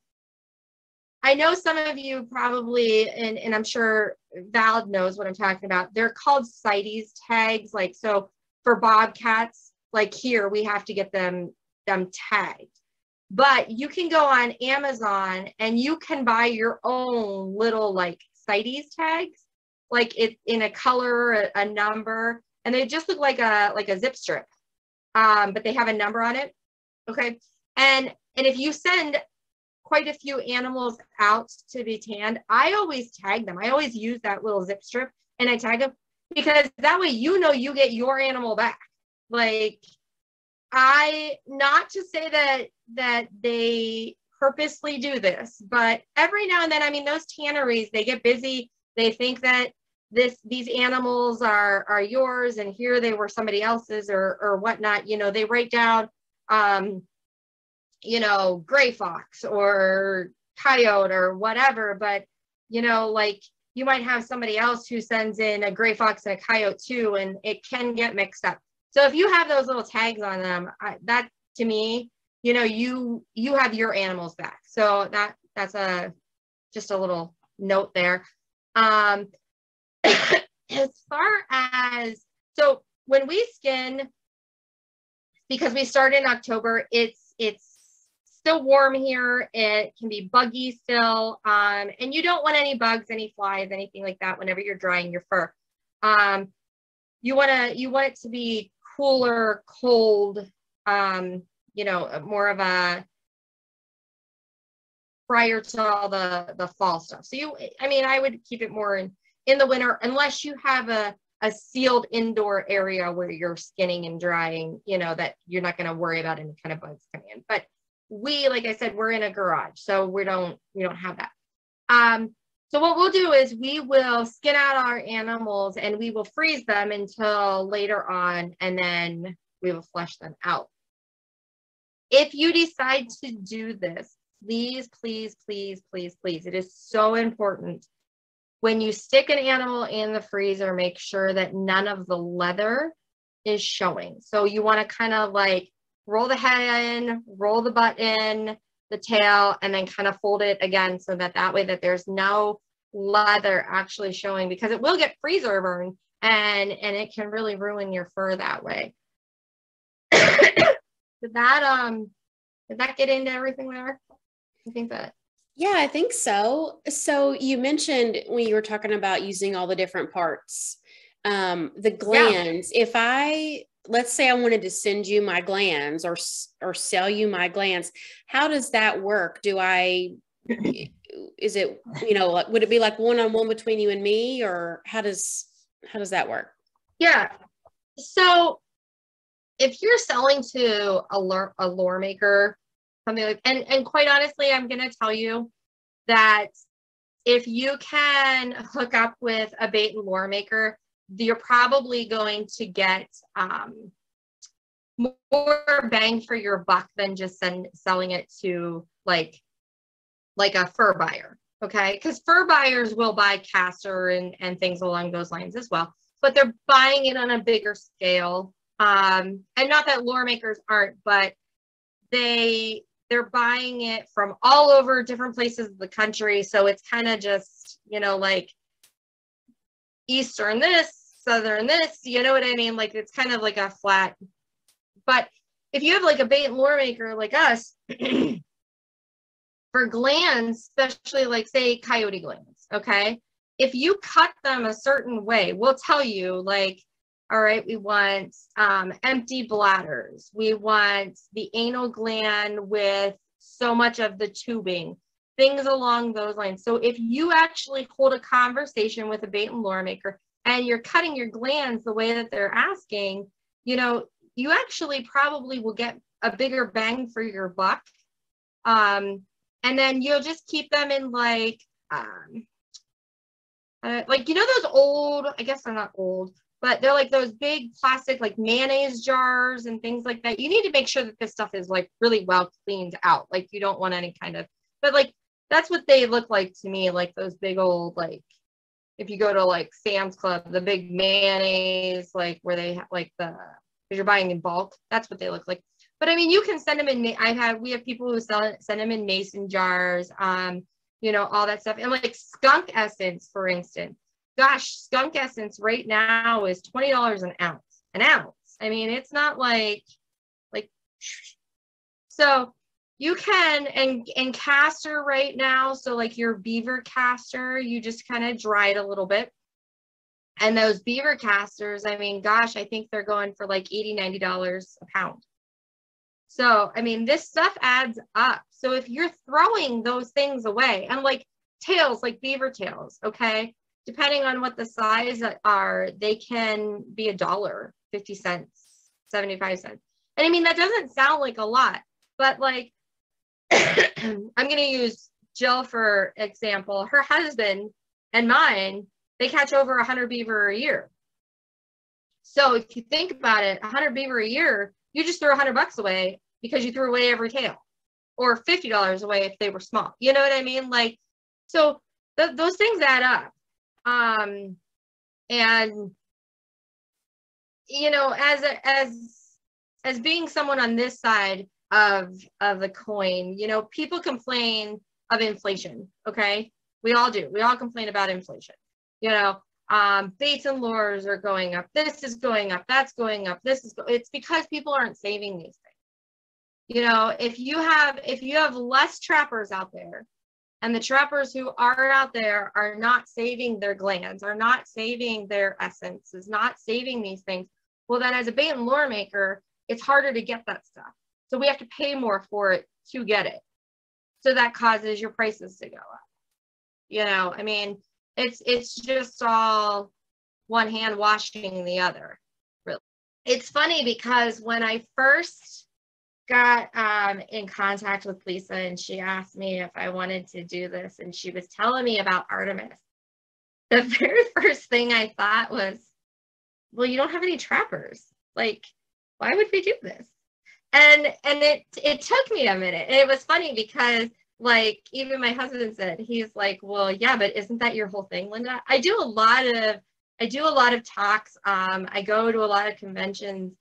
I know some of you probably, and I'm sure Val knows what I'm talking about. They're called CITES tags. Like, so for bobcats, like here, we have to get them tagged. But you can go on Amazon and you can buy your own little like CITES tags, like it in a color, a number, and they just look like a zip strip, but they have a number on it. Okay, and if you send quite a few animals out to be tanned, I always tag them. I always use that little zip strip and I tag them because that way you get your animal back. Like, not to say that they purposely do this, but every now and then, I mean, those tanneries, they get busy. They think that these animals are yours and here they were somebody else's or whatnot. They write down gray fox or coyote or whatever, but like you might have somebody else who sends in a gray fox and a coyote too, and it can get mixed up. So if you have those little tags on them, that to me, you have your animals back. So that's just a little note there. As far as, so when we skin, because we start in October, it's still warm here. It can be buggy still. And you don't want any bugs, any flies, anything like that whenever you're drying your fur. You want it to be cooler, cold, more of a prior to all the fall stuff. So I would keep it more in the winter, unless you have a sealed indoor area where you're skinning and drying, that you're not going to worry about any kind of bugs coming in. But like I said, we're in a garage, so we don't have that. So what we'll do is we will skin out our animals and we will freeze them until later on, and then we will flesh them out. If you decide to do this, please, please, please, please, please, it is so important. When you stick an animal in the freezer, make sure that none of the leather is showing. So you want to kind of like roll the head in, roll the butt in, the tail, and then kind of fold it again so that way that there's no leather actually showing, because it will get freezer burn and it can really ruin your fur that way. Did that get into everything there? I think that. Yeah, I think so. So you mentioned when you were talking about using all the different parts, the glands. Yeah. Let's say I wanted to send you my glands or sell you my glands, how does that work? Is it, would it be like one-on-one between you and me, or how does that work? Yeah. So if you're selling to a lure maker, something like, and quite honestly, I'm going to tell you that if you can hook up with a bait and lure maker, you're probably going to get more bang for your buck than just selling it to like a fur buyer. Okay. Because fur buyers will buy castor and things along those lines as well, but they're buying it on a bigger scale. And not that lure makers aren't, but they're buying it from all over different places of the country. So it's kind of just, like Eastern this, Southern this, you know what I mean? Like, it's kind of like a flat, but if you have like a bait and lure maker like us, for glands, especially like say Coyote Glands, okay? If you cut them a certain way, we'll tell you like, all right, we want empty bladders. We want the anal gland with so much of the tubing, things along those lines. So if you actually hold a conversation with a bait and lure maker and you're cutting your glands the way that they're asking, you actually probably will get a bigger bang for your buck. And then you'll just keep them in like those old, I guess they're not old, but they're like those big plastic, like mayonnaise jars and things like that. You need to make sure that this stuff is like really well cleaned out. Like you don't want any kind of, but like, that's what they look like to me. Like those big old, like if you go to like Sam's Club, the big mayonnaise, like where they have like because you're buying in bulk, that's what they look like. But I mean, you can send them in, we have people who send them in mason jars, all that stuff. And like skunk essence, for instance, gosh, skunk essence right now is $20 an ounce. I mean, it's not like, so you can, and castor right now. So like your beaver castor, you just kind of dry it a little bit. And those beaver casters, I mean, gosh, I think they're going for like $80, $90 a pound. So, I mean, this stuff adds up. So if you're throwing those things away, and like tails, like beaver tails, okay, depending on what the size are, they can be $1, 50 cents, 75 cents. And I mean, that doesn't sound like a lot, but like, I'm going to use Jill for example. Her husband and mine, they catch over 100 beaver a year. So if you think about it, 100 beaver a year, you just threw $100 away because you threw away every tail, or $50 away if they were small. You know what I mean? Like, so those things add up. And as being someone on this side of the coin, people complain of inflation. Okay, we all do. We all complain about inflation. Baits and lures are going up. This is going up. That's going up. It's because people aren't saving these things. You know, if you have less trappers out there, and the trappers who are out there are not saving their glands, are not saving their essence, is not saving these things, well, then as a bait and lure maker, it's harder to get that stuff. So we have to pay more for it to get it. So that causes your prices to go up. You know, I mean, it's just all one hand washing the other, really. It's funny because when I first got in contact with Lisa and she asked me if I wanted to do this and she was telling me about Artemis, the very first thing I thought was, well, you don't have any trappers. Like, why would we do this? And it took me a minute. And it was funny because, like, even my husband said, he's like, well, yeah, but isn't that your whole thing, Linda? I do a lot of talks. I go to a lot of conventions,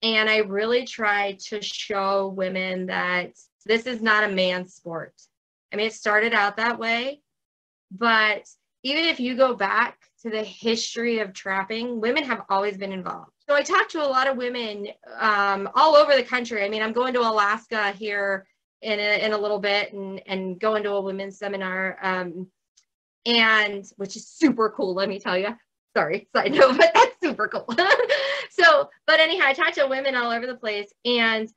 and I really try to show women that this is not a man's sport. I mean, it started out that way, but even if you go back to the history of trapping, women have always been involved. So I talk to a lot of women all over the country. I mean, I'm going to Alaska here in a little bit and going to a women's seminar, and which is super cool, let me tell you. Sorry, side note, but that's super cool. So, but anyhow, I talk to women all over the place, and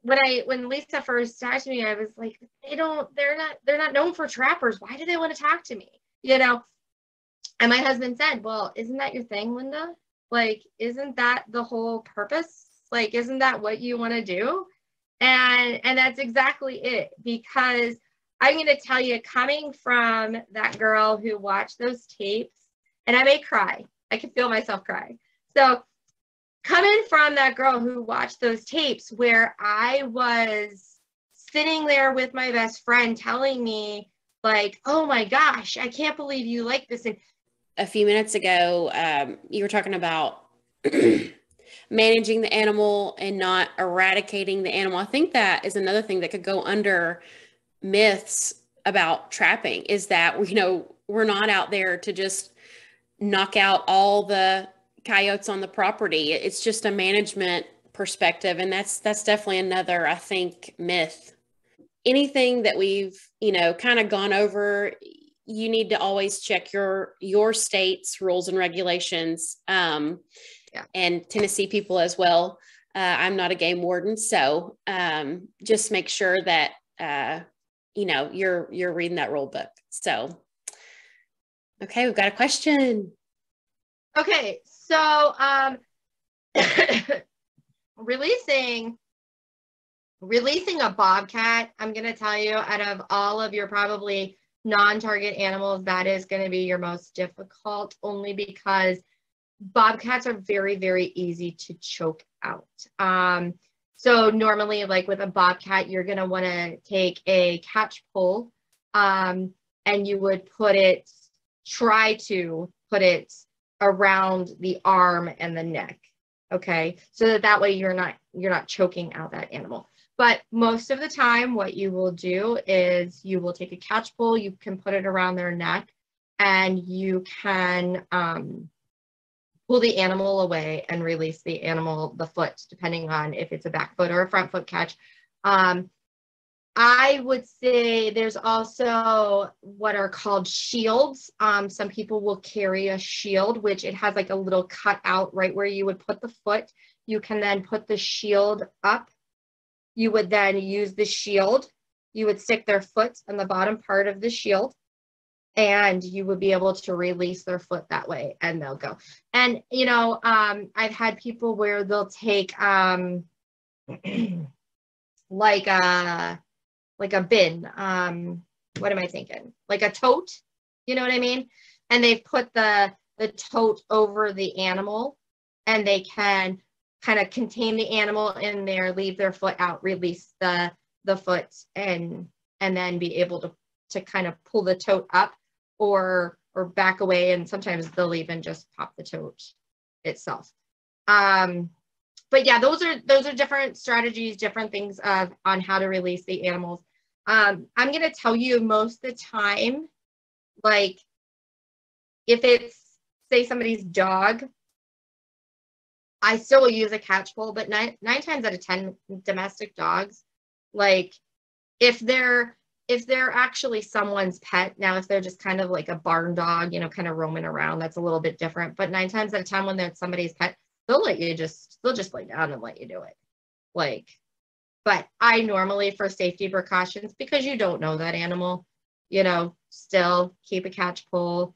when Lisa first talked to me, I was like, they're not known for trappers. Why do they want to talk to me? You know? And my husband said, well, isn't that your thing, Linda? Like, isn't that the whole purpose? Like, isn't that what you want to do? And that's exactly it, because I'm going to tell you, coming from that girl who watched those tapes, and I may cry. I can feel myself cry. So coming from that girl who watched those tapes where I was sitting there with my best friend telling me, like, oh my gosh, I can't believe you like this. And a few minutes ago, you were talking about managing the animal and not eradicating the animal. I think that is another thing that could go under myths about trapping, is that, you know, we're not out there to just knock out all the coyotes on the property. It's just a management perspective. And that's definitely another, I think, myth. Anything that we've, you know, kind of gone over, you need to always check your state's rules and regulations. And Tennessee people as well. I'm not a game warden, so just make sure that you know, you're reading that rule book. So, okay, we've got a question. Okay, so releasing a bobcat, I'm going to tell you, out of all of your probably non-target animals, that is going to be your most difficult, only because bobcats are very, very easy to choke out. So normally, like with a bobcat, you're going to want to take a catch pull, and you would try to put it around the arm and the neck. Okay, so that way you're not choking out that animal. But most of the time, what you will do is you will take a catch pull, you can put it around their neck, and you can pull the animal away and release the foot, depending on if it's a back foot or a front foot catch. I would say there's also what are called shields. Some people will carry a shield, which it has like a little cut out right where you would put the foot. You can then put the shield up. You would then use the shield. You would stick their foot on the bottom part of the shield, and you would be able to release their foot that way, and they'll go. And, you know, I've had people where they'll take like a bin. What am I thinking? Like a tote, you know what I mean? And they've put the tote over the animal, and they can kind of contain the animal in there, leave their foot out, release the foot, and then be able to kind of pull the tote up or back away. And sometimes they'll even just pop the tote itself. But yeah, those are different strategies, different things on how to release the animals. I'm going to tell you, most of the time, like if it's, say, somebody's dog, I still will use a catch pole, but nine times out of 10 domestic dogs, like if they're actually someone's pet, now if they're just kind of like a barn dog, you know, kind of roaming around, that's a little bit different. But 9 times out of 10 when they're somebody's pet, they'll just lay down and let you do it. Like, but I normally, for safety precautions, because you don't know that animal, you know, still keep a catch pole,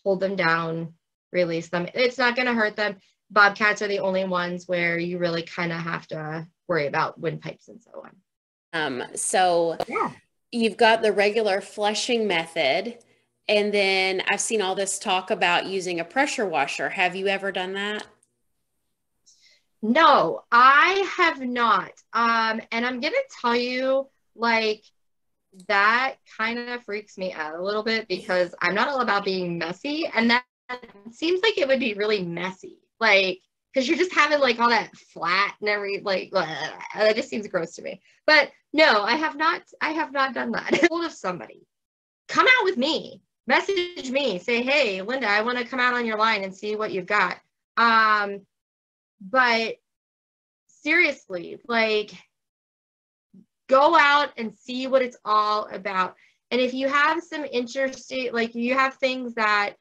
hold them down, release them. It's not going to hurt them. Bobcats are the only ones where you really kind of have to worry about windpipes and so on. So yeah, you've got the regular flushing method, and then I've seen all this talk about using a pressure washer. Have you ever done that? No, I have not. And I'm going to tell you, like, that kind of freaks me out a little bit because I'm not all about being messy. And that seems like it would be really messy. Like, because you're just having like all that flat and like, that just seems gross to me. But no, I have not done that. Hold of somebody. Come out with me. Message me. Say, hey, Linda, I want to come out on your line and see what you've got. But seriously, like, go out and see what it's all about. And if you have some interesting, like you have things that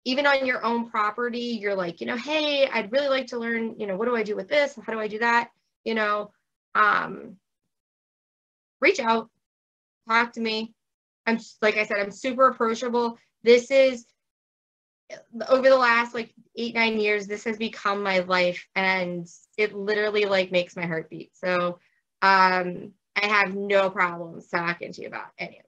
even on your own property, you're like, you know, hey, I'd really like to learn, you know, what do I do with this? How do I do that? You know, reach out, talk to me. Like I said, I'm super approachable. This is, over the last like 8-9 years, this has become my life, and it literally like makes my heart beat. So I have no problems talking to you about any of